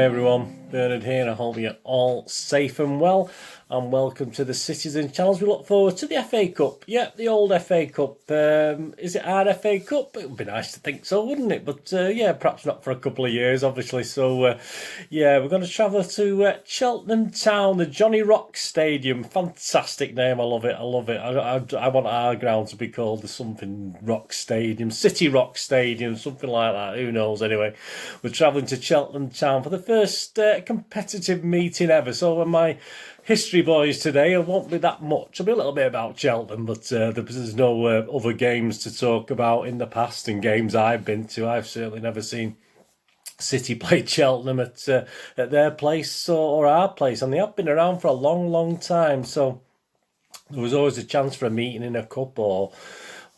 Hi everyone, Bernard here. I hope you're all safe and well, and welcome to the Citizen Challenge. We look forward to the FA Cup. Yeah, the old FA Cup. Is it our FA Cup? It would be nice to think so, wouldn't it? But yeah, perhaps not for a couple of years, obviously. So yeah, we're going to travel to Cheltenham Town, the Johnny Rock Stadium. Fantastic name. I love it. I love it. I want our ground to be called the something Rock Stadium, City Rock Stadium, something like that. Who knows? Anyway, we're travelling to Cheltenham Town for the first competitive meeting ever. So when my history boys today, it won't be that much. It'll be a little bit about Cheltenham, but there's no other games to talk about in the past and games I've been to. I've certainly never seen City play Cheltenham at their place or our place, and they have been around for a long, long time. So there was always a chance for a meeting in a cup, or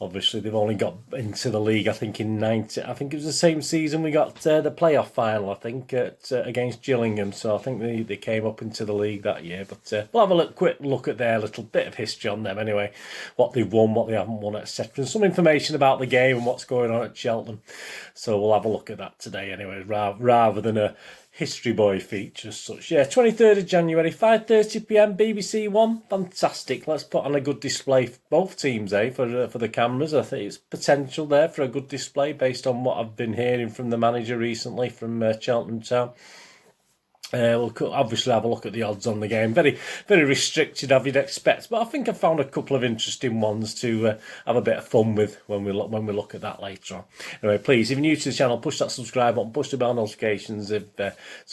obviously they've only got into the league, I think, in 90. I think it was the same season we got the playoff final, I think, against Gillingham. So I think they came up into the league that year. But we'll have a quick look at their little bit of history on them anyway, what they've won, what they haven't won, etc. And some information about the game and what's going on at Cheltenham. So we'll have a look at that today anyway, rather than a History Boy feature as such. Yeah, 23rd of January, 5:30pm, BBC One. Fantastic. Let's put on a good display for both teams, for the cameras. I think it's potential there for a good display based on what I've been hearing from the manager recently from Cheltenham Town. We'll obviously have a look at the odds on the game. Very, very restricted, as you'd expect. But I think I've found a couple of interesting ones to have a bit of fun with when we look at that later on. Anyway, please, if you're new to the channel, push that subscribe button, push the bell notifications so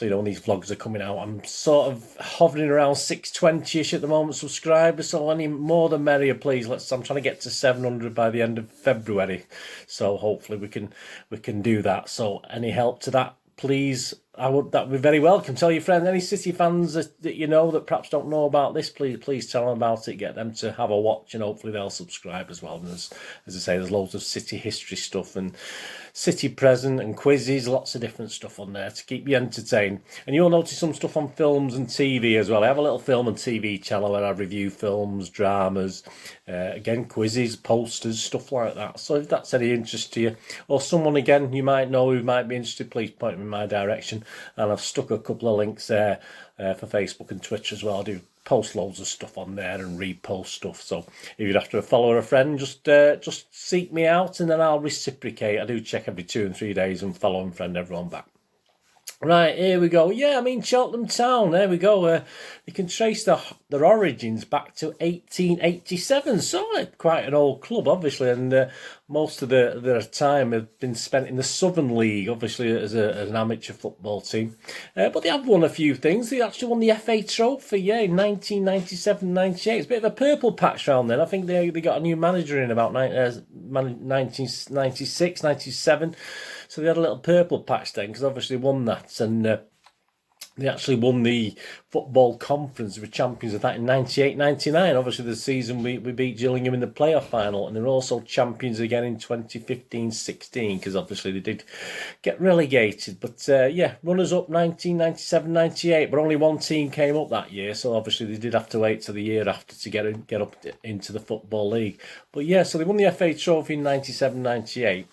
you know when these vlogs are coming out. I'm sort of hovering around 620ish at the moment subscribers, so any more the merrier, please. I'm trying to get to 700 by the end of February, so hopefully we can do that. So any help to that, please, that would be very welcome. Tell your friends, any City fans that you know that perhaps don't know about this, please tell them about it. Get them to have a watch, and hopefully they'll subscribe as well. And as I say, there's loads of City history stuff and City present and quizzes, lots of different stuff on there to keep you entertained. And you'll notice some stuff on films and TV as well. I have a little film and TV channel where I review films, dramas, again, quizzes, posters, stuff like that. So if that's any interest to you, or someone again you might know who might be interested, please point them in my direction. And I've stuck a couple of links there for Facebook and Twitter as well. I do post loads of stuff on there and repost stuff. So if you'd have to follow a friend, just seek me out and then I'll reciprocate. I do check every 2 and 3 days and follow and friend everyone back. Right, here we go. Yeah, I mean, Cheltenham Town, there we go. You can trace their origins back to 1887. So quite an old club, obviously, and most of their time have been spent in the Southern League, obviously, as an amateur football team. But they have won a few things. They actually won the FA Trophy, yeah, in 1997-98. It's a bit of a purple patch around then. I think they got a new manager in about 1996, 97. So they had a little purple patch then, because obviously they won that, and they actually won the Football Conference. They were champions of that in 98-99. Obviously the season we beat Gillingham in the playoff final, and they were also champions again in 2015-16, because obviously they did get relegated. But yeah, runners-up 1997-98, but only one team came up that year, so obviously they did have to wait till the year after to get up into the Football League. But yeah, so they won the FA Trophy in 97-98.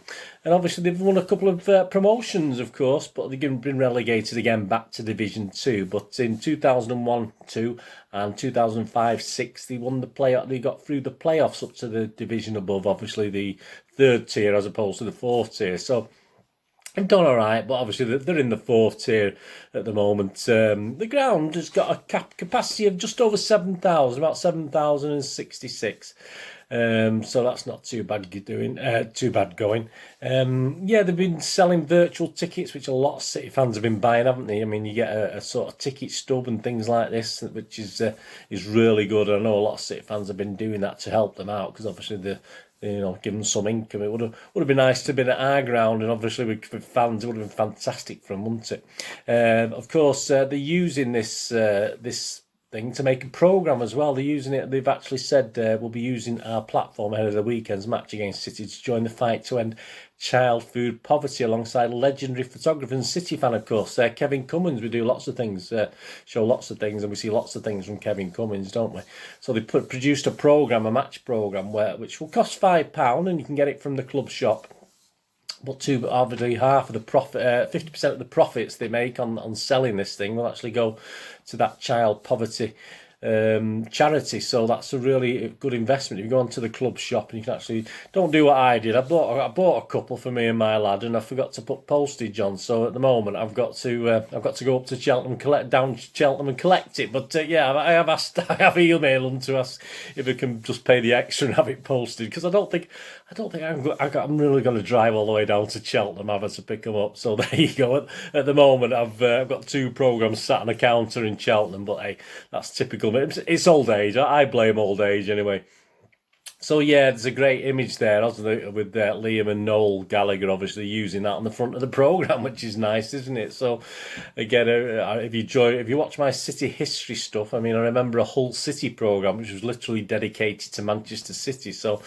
And obviously they've won a couple of promotions, of course, but they've been relegated again back to Division 2. But in 2001-2 and 2005-6, they won the playoff. They got through the playoffs up to the division above, obviously the 3rd tier as opposed to the 4th tier. So they've done all right, but obviously they're in the 4th tier at the moment. The ground has got a capacity of just over 7,000, about 7,066. So that's not too bad going. Yeah, they've been selling virtual tickets, which a lot of City fans have been buying, haven't they? I mean, you get a sort of ticket stub and things like this, which is really good. I know a lot of City fans have been doing that to help them out, because obviously give them some income. It would have been nice to have been at our ground, and obviously with fans, it would have been fantastic for them, wouldn't it? Of course, they're using this thing to make a programme as well. They're using it. They've actually said we'll be using our platform ahead of the weekend's match against City to join the fight to end child food poverty alongside legendary photographer and City fan, of course, Kevin Cummins. We do lots of things, show lots of things, and we see lots of things from Kevin Cummins, don't we? So they produced a match programme, which will cost £5, and you can get it from the club shop. But obviously half of the profit, 50% of the profits they make on selling this thing will actually go to that child poverty charity. So that's a really good investment. If you go onto the club shop and you can actually, don't do what I did. I bought a couple for me and my lad, and I forgot to put postage on. So at the moment I've got to go up to Cheltenham, down Cheltenham and collect it. But yeah, I have emailed them to ask if I can just pay the extra and have it posted, because I don't think I'm really going to drive all the way down to Cheltenham ever to pick them up. So there you go. At the moment I've got 2 programs sat on a counter in Cheltenham, but hey, that's typical. It's old age. I blame old age anyway. So yeah, there's a great image there, wasn't there, with Liam and Noel Gallagher obviously using that on the front of the programme, which is nice, isn't it? So again, if you watch my City history stuff, I mean, I remember a Hull City programme which was literally dedicated to Manchester City. So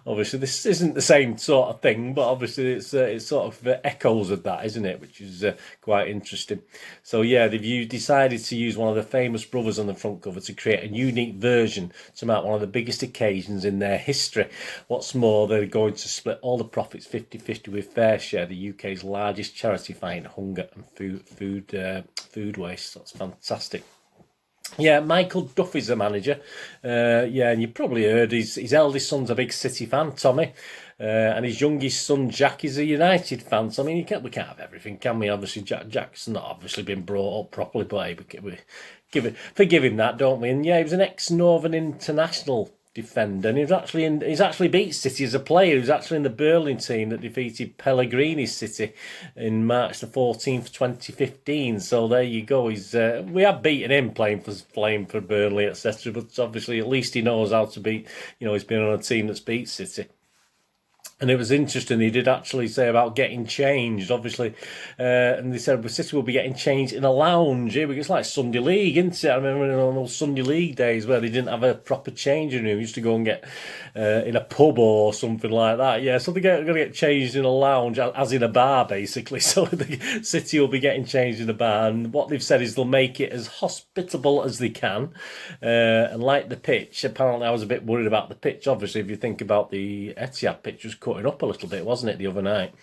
obviously this isn't the same sort of thing, but obviously it's sort of echoes of that, isn't it? Which is quite interesting. So yeah, they've decided to use one of the famous brothers on the front cover to create a unique version to mark one of the biggest occasions in their history. What's more, they're going to split all the profits 50-50 with FareShare, the UK's largest charity fighting hunger and food waste. That's fantastic. Yeah, Michael Duffy's the manager. Yeah, and you probably heard his eldest son's a big City fan, Tommy. And his youngest son, Jack, is a United fan. So, I mean, we can't have everything, can we? Obviously, Jack's not obviously been brought up properly, but we forgive him that, don't we? And yeah, he was an ex-Northern international defender, and he's actually beat City as a player. He was actually in the Berlin team that defeated Pellegrini's City in March the 14th, 2015. So there you go. We have beaten him playing for Burnley, etc. But obviously, at least he knows how to beat. He's been on a team that's beat City. And it was interesting, he did actually say about getting changed, obviously. And they said City will be getting changed in a lounge. It's like Sunday League, isn't it? I remember on those Sunday League days where they didn't have a proper changing room. You used to go and get in a pub or something like that. Yeah, so they're going to get changed in a lounge, as in a bar, basically. So the City will be getting changed in a bar. And what they've said is they'll make it as hospitable as they can. And like the pitch, apparently I was a bit worried about the pitch. Obviously, if you think about the Etihad pitch, was cutting up a little bit, wasn't it, the other night?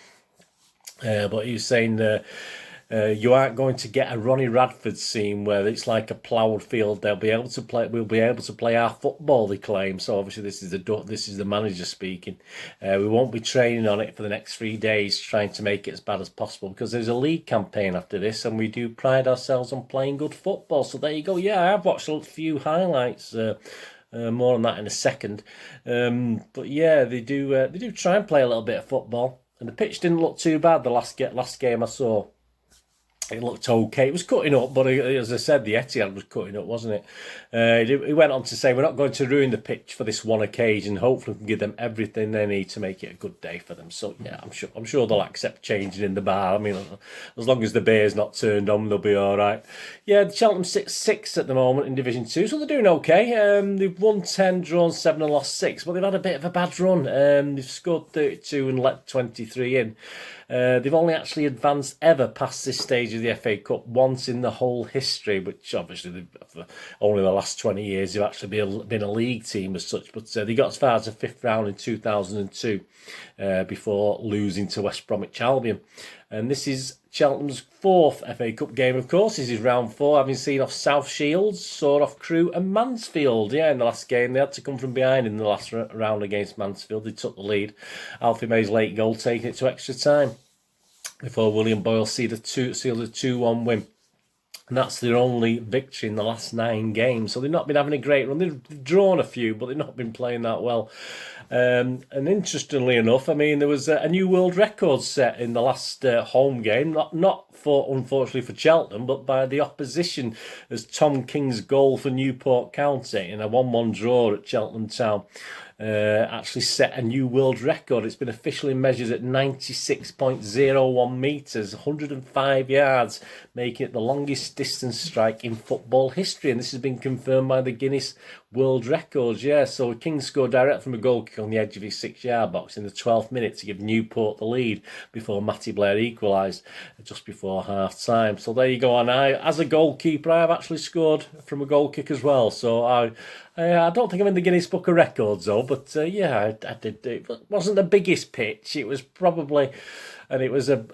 But he was saying you aren't going to get a Ronnie Radford scene where it's like a ploughed field. We'll be able to play our football, they claim. So obviously this is the manager speaking. We won't be training on it for the next 3 days, trying to make it as bad as possible, because there's a league campaign after this, and we do pride ourselves on playing good football. So there you go. Yeah, I've watched a few highlights. More on that in a second. But yeah, they do try and play a little bit of football. And the pitch didn't look too bad the last game I saw. It looked okay. It was cutting up, but as I said, the Etihad was cutting up, wasn't it? He went on to say, we're not going to ruin the pitch for this one occasion. Hopefully we can give them everything they need to make it a good day for them. So yeah, I'm sure they'll accept changing in the bar. I mean, as long as the beer's not turned on, they'll be all right. Yeah, Cheltenham 6 at the moment in Division 2, so they're doing okay. They've won 10, drawn 7 and lost 6, but they've had a bit of a bad run. They've scored 32 and let 23 in. They've only actually advanced ever past this stage of the FA Cup once in the whole history, which obviously for only the last 20 years they've actually been a league team as such. But they got as far as the 5th round in 2002 before losing to West Bromwich Albion. And this is Cheltenham's 4th FA Cup game, of course. This is round 4, having seen off South Shields, sawed off Crewe and Mansfield. Yeah, in the last game, they had to come from behind in the last round against Mansfield. They took the lead. Alfie May's late goal taking it to extra time before William Boyle sealed a 2-1 win. And that's their only victory in the last 9 games. So they've not been having a great run. They've drawn a few, but they've not been playing that well. And interestingly enough, I mean, there was a new world record set in the last home game, unfortunately for Cheltenham, but by the opposition, as Tom King's goal for Newport County in a 1-1 draw at Cheltenham Town actually set a new world record. It's been officially measured at 96.01 metres, 105 yards, making it the longest distance strike in football history. And this has been confirmed by the Guinness World Records. Yeah, so King scored direct from a goal kick on the edge of his 6-yard box in the 12th minute to give Newport the lead before Matty Blair equalised just before half-time. So there you go. And as a goalkeeper, I have actually scored from a goal kick as well. So I I don't think I'm in the Guinness Book of Records though, but yeah, I did. It wasn't the biggest pitch. It was probably, and it was a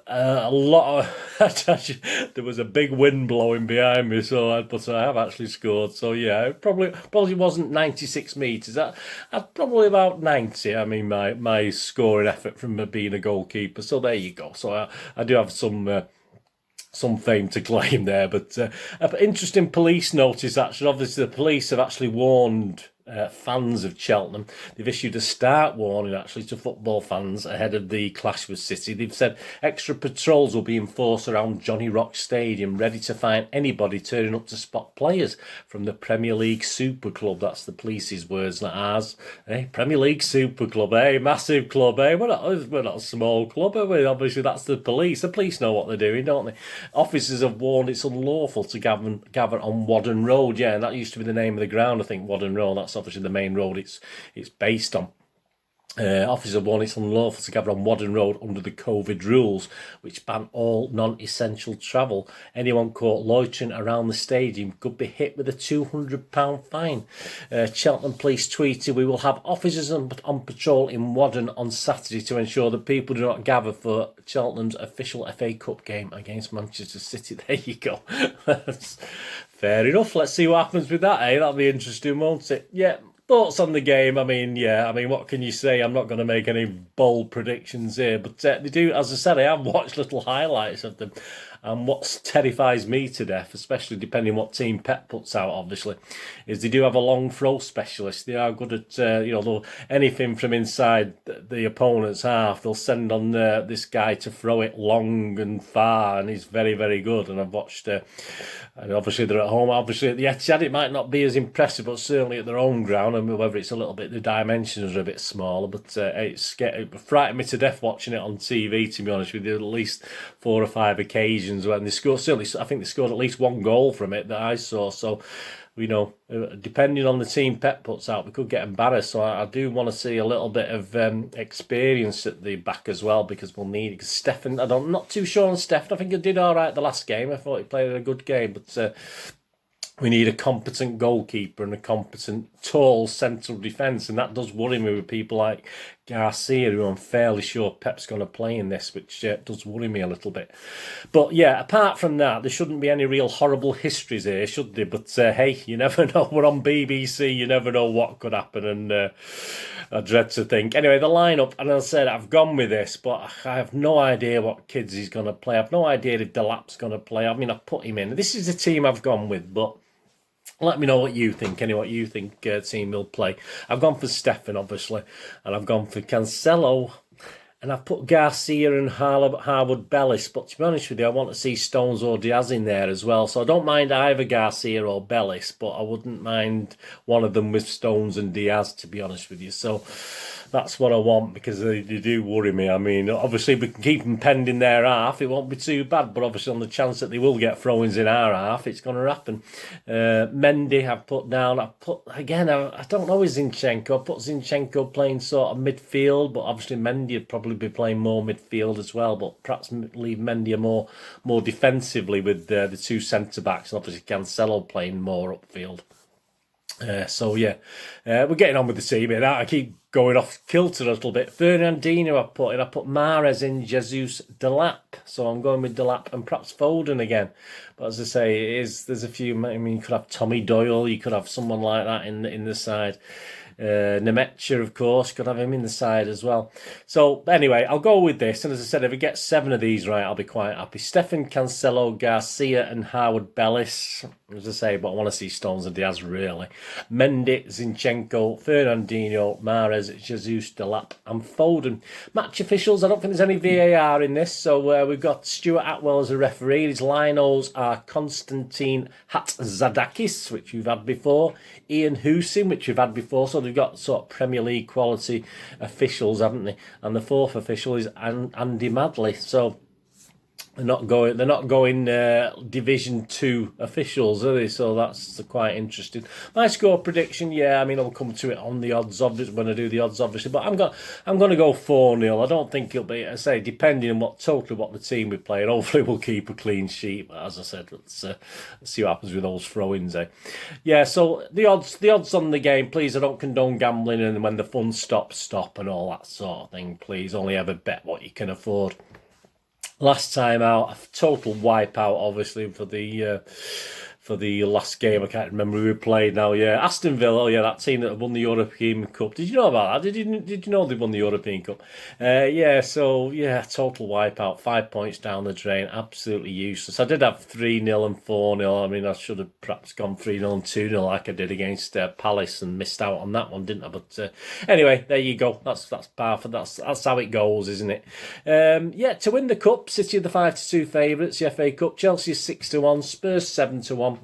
lot of. There was a big wind blowing behind me, but I have actually scored. So yeah, it probably wasn't 96 metres. I'd probably about 90. I mean, my scoring effort from being a goalkeeper. So there you go. So I do have some fame to claim there, but an interesting police notice actually. Obviously, the police have actually warned fans of Cheltenham. They've issued a start warning actually to football fans ahead of the clash with City. They've said extra patrols will be enforced around Johnny Rock Stadium, ready to find anybody turning up to spot players from the Premier League Super Club. That's the police's words, not ours. Hey, Premier League Super Club, hey, massive club, hey. We're not a small club, are we? Obviously, that's the police. The police know what they're doing, don't they? Officers have warned it's unlawful to gather on Whaddon Road. Yeah, and that used to be the name of the ground, I think, Whaddon Road. That's obviously the main road it's based on. Officers have warned it's unlawful to gather on Whaddon Road under the COVID rules, which ban all non-essential travel. Anyone caught loitering around the stadium could be hit with a £200 fine. Cheltenham Police tweeted, "We will have officers on patrol in Whaddon on Saturday to ensure that people do not gather for Cheltenham's official FA Cup game against Manchester City." There you go. Fair enough. Let's see what happens with that, eh? That'll be interesting, won't it? Yeah. Thoughts on the game? I mean, what can you say? I'm not going to make any bold predictions here, but they do, as I said, I have watched little highlights of them. And what terrifies me to death, especially depending what team Pep puts out, obviously, is they do have a long throw specialist. They are good at, anything from inside the opponent's half. They'll send on this guy to throw it long and far, and he's very, very good. And I've watched, and obviously they're at home. Obviously at the Etihad, it might not be as impressive, but certainly at their own ground, and whether it's a little bit, the dimensions are a bit smaller, but it frightened me to death watching it on TV, to be honest with you, at least 4 or 5 occasions when they scored. Certainly, I think they scored at least 1 goal from it that I saw. So, depending on the team Pep puts out, we could get embarrassed. So I do want to see a little bit of experience at the back as well, because we'll need it. Because Stefan, I'm not too sure on Stefan. I think he did all right the last game. I thought he played a good game, but we need a competent goalkeeper and a competent, tall central defence, and that does worry me with people like Garcia, who I'm fairly sure Pep's going to play in this, which does worry me a little bit. But yeah, apart from that, there shouldn't be any real horrible histories here, should there? But hey, you never know. We're on BBC, you never know what could happen, and I dread to think. Anyway, the lineup, and as I said, I've gone with this, but I have no idea what kids he's going to play. I've no idea if Delap's going to play. I mean, I've put him in. This is the team I've gone with, but let me know what you think, what you think team will play. I've gone for Stefan, obviously, and I've gone for Cancelo, and I've put Garcia and Harwood-Bellis, but to be honest with you, I want to see Stones or Diaz in there as well. So I don't mind either Garcia or Bellis, but I wouldn't mind one of them with Stones and Diaz, to be honest with you. So that's what I want, because they do worry me. I mean, obviously, we can keep them penned in their half. It won't be too bad, but obviously on the chance that they will get throw-ins in our half, it's going to happen. Mendy, I've put down. I don't know with Zinchenko. I put Zinchenko playing sort of midfield, but obviously Mendy would probably be playing more midfield as well, but perhaps leave Mendy more defensively with the 2 centre-backs, and obviously Cancelo playing more upfield. We're getting on with the team here. I keep going off kilter a little bit. Fernandinho I put Mahrez in, Jesus, Delap. So I'm going with Delap and perhaps Foden again. But as I say, there's a few. I mean, you could have Tommy Doyle, you could have someone like that in the side. Nemecha, of course, could have him in the side as well. So anyway, I'll go with this, and as I said, if I get 7 of these right, I'll be quite happy. Stefan, Cancelo, Garcia and Harwood-Bellis, as I say, but I want to see Stones and Diaz, really. Mendy, Zinchenko, Fernandinho, Mahrez, Jesus, Delap and Foden. Match officials, I don't think there's any VAR in this, so we've got Stuart Atwell as a referee. His linos are Konstantin Hatzadakis, which we've had before, Ian Housin, which we've had before, so they've got sort of Premier League quality officials, haven't they? And the 4th official is Andy Madley. So They're not going. They're not going Division Two officials, are they? So that's quite interesting. My score prediction, yeah. I mean, I'll come to it on the odds, obviously, when I do the odds, obviously. But I'm going to go 4-0. I don't think it'll be. I say, depending on what the team we play, and hopefully we'll keep a clean sheet. But as I said, let's see what happens with those throw-ins. Yeah. So the odds on the game, please. I don't condone gambling, and when the fun stops, stop, and all that sort of thing. Please, only ever bet what you can afford. Last time out, a total wipeout, obviously, for the last game. I can't remember who we played now. Yeah, Aston Villa. Oh, yeah, that team that won the European Cup. Did you know about that? Did you know they won the European Cup? Yeah, so, yeah, total wipeout. 5 points down the drain. Absolutely useless. I did have 3-0 and 4-0. I mean, I should have perhaps gone 3-0 and 2-0 like I did against Palace and missed out on that one, didn't I? But anyway, there you go. That's par for that's how it goes, isn't it? Yeah, to win the Cup, City are the 5-2 favourites, the FA Cup. Chelsea 6-1, Spurs 7-1.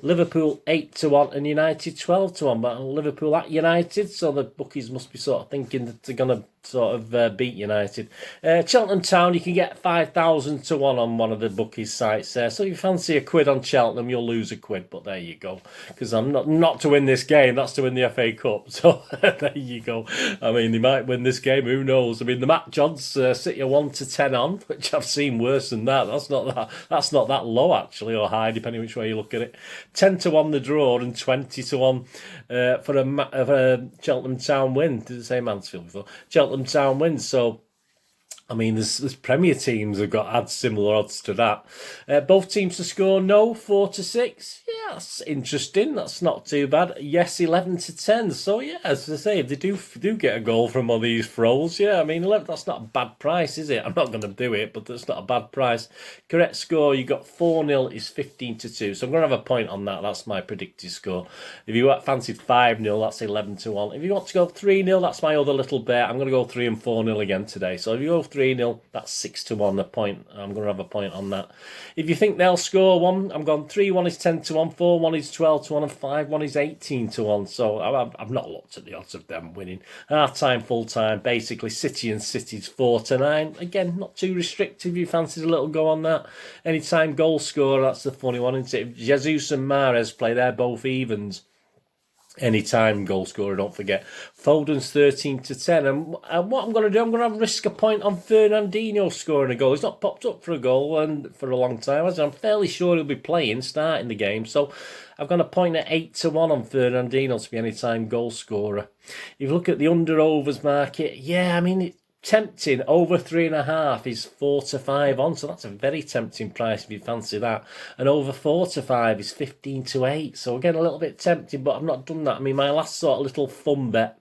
Liverpool 8-1 and United 12-1. But Liverpool at United, so the bookies must be sort of thinking that they're going to sort of beat United. Cheltenham Town, you can get 5,000 to 1 on one of the bookies sites there. So if you fancy a quid on Cheltenham, you'll lose a quid. But there you go. Because I'm not to win this game, that's to win the FA Cup. So there you go. I mean, they might win this game. Who knows? I mean, the match odds City are 1-10 on, which I've seen worse than that. That's not that low actually, or high, depending which way you look at it. 10-1 the draw and 20-1 for a Cheltenham Town win. Did it say Mansfield before? Cheltenham Town wins. So I mean, there's Premier teams have had similar odds to that. Both teams to score no, 4-6. Yeah, that's interesting. That's not too bad. Yes, 11-10. So yeah, as I say, if they do get a goal from one of these throws, yeah, I mean, 11, that's not a bad price, is it? I'm not going to do it, but that's not a bad price. Correct score, you got 4-0 is 15-2. So I'm going to have a point on that. That's my predicted score. If you fancied 5-0, that's 11-1. If you want to go 3-0, that's my other little bet. I'm going to go 3 and 4-0 again today. So if you go 3-0, that's 6-1 a point. I'm going to have a point on that. If you think they'll score one, I'm going 3-1 is 10-1, 4-1 is 12-1, and 5-1 is 18-1. So I've not looked at the odds of them winning. Half time, full time, basically City and City's 4-9. Again, not too restrictive. You fancied a little go on that. Anytime goal scorer, that's the funny one, isn't it? If Jesus and Mahrez play, they're both evens. Anytime goal scorer, don't forget. Foden's 13-10. And what I'm going to do, I'm going to risk a point on Fernandinho scoring a goal. He's not popped up for a goal and for a long time. I'm fairly sure he'll be playing, starting the game. So I've got a point at 8-1 on Fernandinho to be anytime goal scorer. If you look at the under-overs market, yeah, I mean, tempting. Over 3.5 is 4-5 on, so that's a very tempting price if you fancy that. And over 4-5 is 15-8. So again, a little bit tempting, but I've not done that. I mean, my last sort of little fun bet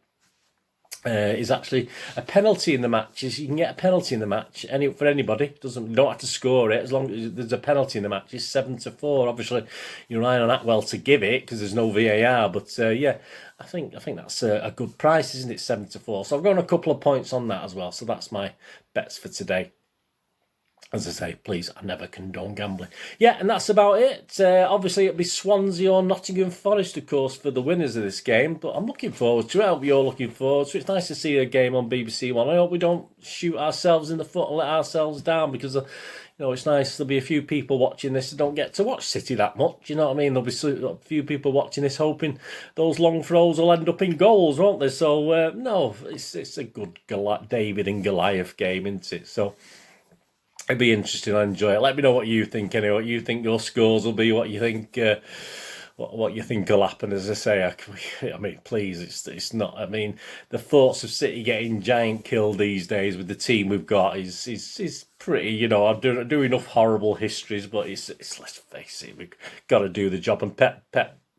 is actually a penalty in the matches. You can get a penalty in the match for anybody. You don't have to score it as long as there's a penalty in the match. It's 7-4. Obviously, you're relying on Atwell to give it because there's no VAR. But yeah, I think that's a good price, isn't it? 7-4. So I've got a couple of points on that as well. So that's my bets for today. As I say, please, I never condone gambling. Yeah, and that's about it. Obviously, it'll be Swansea or Nottingham Forest, of course, for the winners of this game. But I'm looking forward to it. I hope you're looking forward to it. It's nice to see a game on BBC One. I hope we don't shoot ourselves in the foot and let ourselves down because, it's nice. There'll be a few people watching this that don't get to watch City that much. You know what I mean? There'll be a few people watching this hoping those long throws will end up in goals, won't they? So, no, it's a good David and Goliath game, isn't it? So it'd be interesting. I enjoy it. Let me know what you think anyway. What you think your scores will be. What you think. What you think will happen? As I say, I mean, please, it's not. I mean, the thoughts of City getting giant killed these days with the team we've got is pretty. I do enough horrible histories, but it's let's face it, we've got to do the job. And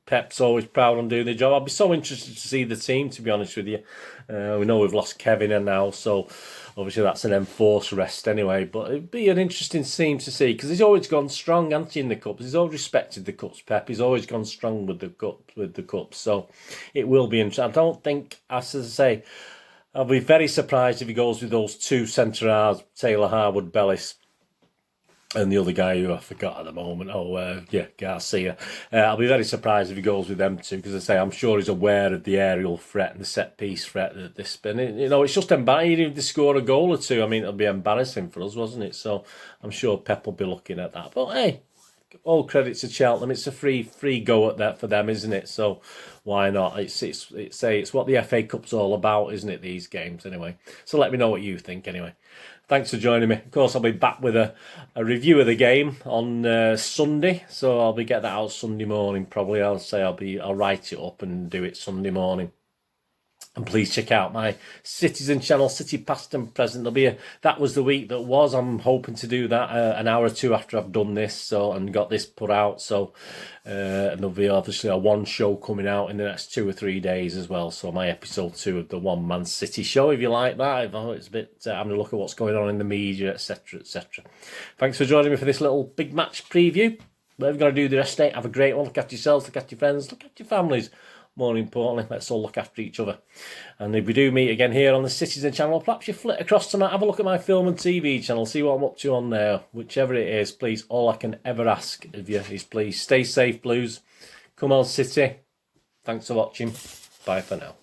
Pep's always proud on doing the job. I'd be so interested to see the team, to be honest with you. We know we've lost Kevin and now, so obviously that's an enforced rest anyway. But it'd be an interesting team to see because he's always gone strong, hasn't he, in the cups? He's always respected the cups, Pep. He's always gone strong with the cups. So it will be interesting. I don't think, as I say, I'll be very surprised if he goes with those two centre halves, Taylor Harwood, Bellis. and the other guy who I forgot at the moment, Garcia. I'll be very surprised if he goes with them two, because I say I'm sure he's aware of the aerial threat and the set piece threat that this spin. It's just embarrassing if they score a goal or two. I mean, it'll be embarrassing for us, wasn't it? So I'm sure Pep will be looking at that. But hey, all credit to Cheltenham. It's a free go at that for them, isn't it? So why not? It's what the FA Cup's all about, isn't it? These games, anyway. So let me know what you think, anyway. Thanks for joining me. Of course, I'll be back with a review of the game on Sunday. So I'll be getting that out Sunday morning. Probably I'll write it up and do it Sunday morning. And please check out my Citizen channel, City Past and Present. That was the week that was. I'm hoping to do that an hour or two after I've done this, and got this put out. So, and there'll be obviously a one show coming out in the next 2 or 3 days as well. So my episode 2 of the One Man City show, if you like that. It's a bit having a look at what's going on in the media, etc., etc. Thanks for joining me for this little big match preview. Whatever you're going to do the rest of it, have a great one. Look after yourselves, look after your friends, look after your families. More importantly, let's all look after each other. And if we do meet again here on the Citizen channel, perhaps you flit across to have a look at my film and TV channel, see what I'm up to on there. Whichever it is, please, all I can ever ask of you is please stay safe, Blues. Come on, City. Thanks for watching. Bye for now.